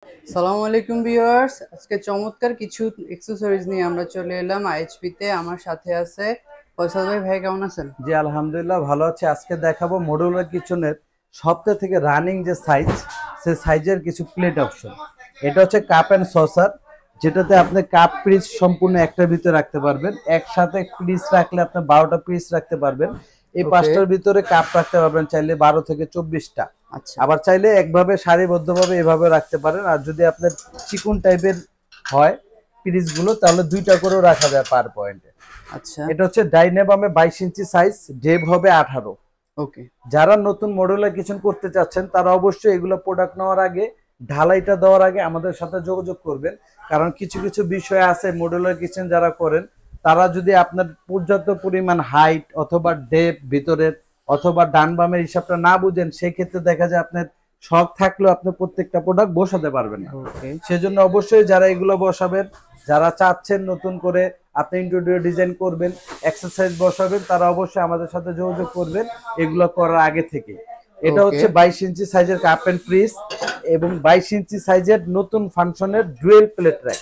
সালামু আলাইকুম ভিউয়ার্স, আজকে চমৎকার কিছু অ্যাক্সেসরিজ নিয়ে আমরা চলে এলাম আইএচপি তে। আমার সাথে আছে ফয়সাল ভাই। ভাই কেমন আছেন? জি আলহামদুলিল্লাহ ভালো আছে। আজকে দেখাবো মডুলার কিচেনের সবথেকে থেকে রানিং যে সাইজ, সে সাইজের কিছু প্লেট অপশন। এটা হচ্ছে কাপ অ্যান্ড সসার, যেটাতে আপনি কাপ পিস সম্পূর্ণ একটার ভিতরে রাখতে পারবেন। একসাথে পিস রাখলে আপনি 12টা পিস রাখতে পারবেন। এই ওকে। পাঁচটার ভিতরে কাপ রাখতে পারবেন চাইলে 12 থেকে 24টা। আচ্ছা। আবার চাইলে একভাবে সারিবদ্ধভাবে এভাবে রাখতে পারেন। আর যদি আপনার চিকন টাইপের হয় পিসগুলো, তাহলে 2টা করেও রাখা যায় পার পয়েন্টে। আচ্ছা। এটা হচ্ছে ডাইনেবামে 22 ইঞ্চি সাইজ, ডেভ হবে 18। ওকে। যারা নতুন মডুলার কিচেন করতে চাচ্ছেন তারা অবশ্যই এগুলো প্রোডাক্ট নেওয়ার আগে, ঢালাইটা দেওয়ার আগে আমাদের সাথে যোগাযোগ করবেন। কারণ কিছু কিছু বিষয় আছে, মডুলার কিচেন যারা করেন তারা যদি আপনার পর্যাপ্ত পরিমাণ হাইট অথবা ডেপ ভিতরের অথবা ডান বামের হিসাবটা না বুঝেন, সেক্ষেত্রে দেখা যায় আপনার শখ থাকলেও আপনি প্রত্যেকটা প্রোডাক্ট বসাতে পারবেন না। ওকে। সেজন্য অবশ্যই যারা এগুলো বসাবেন, যারা চাচ্ছেন নতুন করে আপনি ইন্টেরিয়র ডিজাইন করবেন, এক্সারসাইজ বসাবেন, তারা অবশ্যই আমাদের সাথে যোগাযোগ করবেন এগুলো করার আগে থেকে। এটা ওকে। হচ্ছে 22 ইঞ্চি সাইজের কাপ এন্ড পিস এবং 22 ইঞ্চি সাইজের নতুন ফাংশনের ডুয়েল প্লেট র্যাক,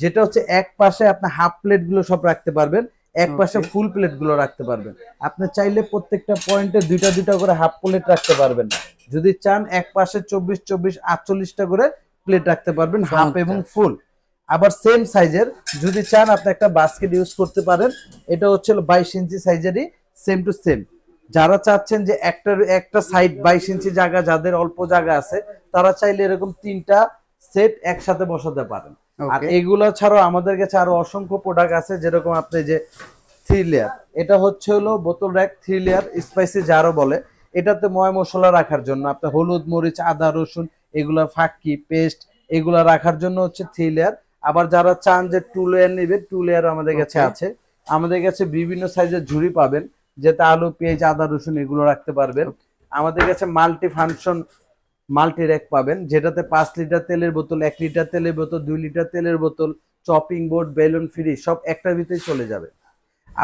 যেটা হচ্ছে এক পাশে আপনি হাফ প্লেট গুলো সব রাখতে পারবেন, এক পাশে ওকে। ফুল প্লেট গুলো রাখতে পারবেন। আপনি চাইলে প্রত্যেকটা পয়েন্টে দুইটা দুইটা করে হাফ প্লেট রাখতে পারবেন। যদি চান এক পাশে 24 24 48টা করে প্লেট রাখতে পারবেন, হাফ এবং চমৎকার। ফুল। আবার সেম সাইজের যদি চান আপনি একটা বাস্কেট ইউজ করতে পারেন। এটা হচ্ছে 22 ইঞ্চি সাইজেরই, সেম টু সেম। যারা চাচ্ছেন যে একটা সাইড 22 ইঞ্চি জায়গা, যাদের অল্প জায়গা আছে, তারা চাইলে এরকম 3টা সেট একসাথে বসাতে পারেন। আর ওকে। এগুলো ছাড়াও আমাদের কাছে আরো অসংখ্য প্রোডাক্ট আছে, যেরকম আপনি যে 3 লেয়ার, এটা হচ্ছে হলো বোতল র্যাক 3 লেয়ার স্পাইসি জারও বলে। এটাতে ময় মশলা রাখার জন্য আপনি হলুদ মরিচ আদা রসুন এগুলা ফাঁকি পেস্ট এগুলা রাখার জন্য হচ্ছে 3 লেয়ার। আবার যারা চান যে 2 লেয়ার নেবেন, 2 লেয়ার আমাদের কাছে ওকে। আছে। আমাদের কাছে বিভিন্ন সাইজের ঝুড়ি পাবেন, যেটা আলু পেঁয়াজ আদা রসুন এগুলো রাখতে পারবেন। ওকে। আমাদের কাছে মাল্টি ফাংশন মাল্টি র্যাক পাবেন, যেটাতে 5 লিটার তেলের বোতল, 1 লিটার তেলের বোতল, 2 লিটার তেলের বোতল, চপিং বোর্ড বেলুন ফ্রি সব একটার ভিতরে চলে যাবে।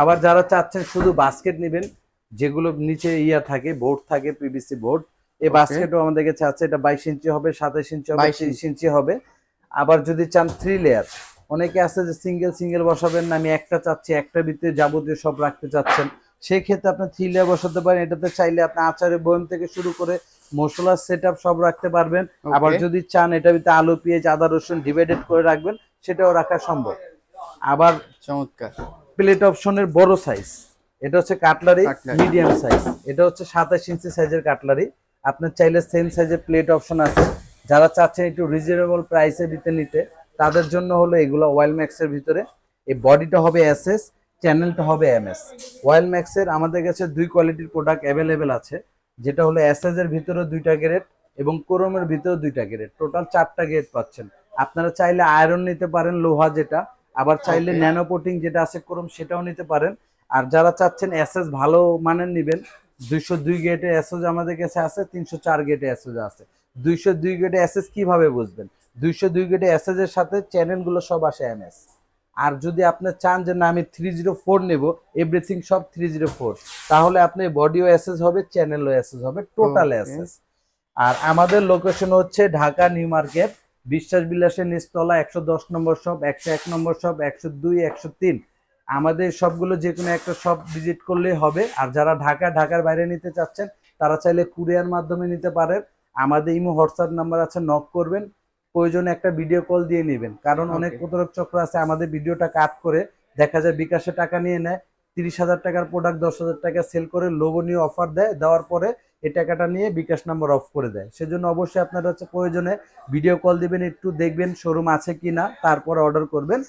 আবার যারা চাচ্ছেন শুধু বাস্কেট নেবেন, যেগুলো নিচে থাকে বোর্ড থাকে পিভিসি বোর্ড, এই ওকে। বাস্কেটও আমাদের কাছে আছে। এটা 22 ইঞ্চি হবে, 27 ইঞ্চি হবে, 22 30 ইঞ্চি। ইঞ্চি হবে। আবার যদি চান 3 লেয়ার, অনেকে আছে যে সিঙ্গেল সিঙ্গেল বসাবেন না, আমি একটা চাচ্ছি, একটার ভিতরে যাবতীয় সব রাখতে চাচ্ছেন, সেই ক্ষেত্রে আপনি 3 লেয়ার বসাতে পারেন। এটাতে চাইলে আপনি আচারের বয়ম থেকে শুরু করে মশলার সেট আপ সব রাখতে পারবেন। আবার ওকে। যদি চান এটার ভিতরে আলু পেঁয়াজ আদা রসুন ডিভাইডেড করে রাখবেন, সেটাও রাখা সম্ভব। আবার চমৎকার। প্লেট অপশনের বড় সাইজ, এটা হচ্ছে কাটলারি কাটলারি। মিডিয়াম সাইজ, এটা হচ্ছে 27 ইঞ্চি সাইজের কাটলারি। আপনার চাইলে সেম সাইজের প্লেট অপশন আছে। যারা চাচ্ছেন একটু রিজনেবল প্রাইসে ভিতরে নিতে, তাদের জন্য হলো এগুলো ওয়াইল ম্যাক্সের ভিতরে। এই বডিটা হবে এসএস, চ্যানেলটা হবে এমএস। ওয়াইল ম্যাক্সের আমাদের কাছে 2 কোয়ালিটির প্রোডাক্ট অ্যাভেলেবেল আছে, যেটা হলো এসএস এর ভিতরে 2টা গ্রেড এবং ক্রোমের ভিতরে 2টা গ্রেড, টোটাল 4টা গ্রেড পাচ্ছেন। আপনারা চাইলে আয়রন নিতে পারেন, লোহা যেটা। আবার চাইলে ওকে। ন্যানো কোটিং যেটা আছে ক্রোম, সেটাও নিতে পারেন। আর যারা চাচ্ছেন এসএস ভালো মানের নেবেন, 202 গেটে এসএস আমাদের কাছে আছে, 304 গেটে এসএস আছে। 202 গেটে এসএস কিভাবে বুঝবেন? 202 গেটে এসএস এর সাথে চ্যানেলগুলো সব আসে এমএস। আর যদি আপনি চান যে না আমি 304 নেব, এভরিথিং সব 304, তাহলে আপনি বডিও এসএস হবে, চ্যানেলও এসএস হবে, টোটাল ওকে। এসএস। আর আমাদের লোকেশন হচ্ছে ঢাকা নিউ মার্কেট, বিশ্বাস বিলাসের নিচতলা, 110 নম্বর শপ, 101 নম্বর শপ, 102 103। আমাদের সবগুলো যে কোনো একটা শপ ভিজিট করলেই হবে। আর যারা ঢাকার বাইরে নিতে চাচ্ছেন, তারা চাইলে কুরিয়ার মাধ্যমে নিতে পারেন। আমাদের ইমো হোয়াটসঅ্যাপ নাম্বার আছে, নক করবেন, প্রয়োজনে একটা ভিডিও কল দিয়ে নেবেন। কারণ অনেক ওকে। প্রতারক চক্র আছে, আমাদের ভিডিওটা কাট করে দেখা যায় বিকাশে টাকা নিয়ে নেয়, 30,000 টাকার প্রোডাক্ট 10,000 টাকা সেল করে লোভনীয় অফার দেয়, দেওয়ার পরে এই টাকাটা নিয়ে বিকাশ নাম্বার অফ করে দেয়। সেজন্য অবশ্যই আপনারা হচ্ছে প্রয়োজনে ভিডিও কল দিবেন, একটু দেখবেন শোরুম আছে কিনা, তারপরে অর্ডার করবেন।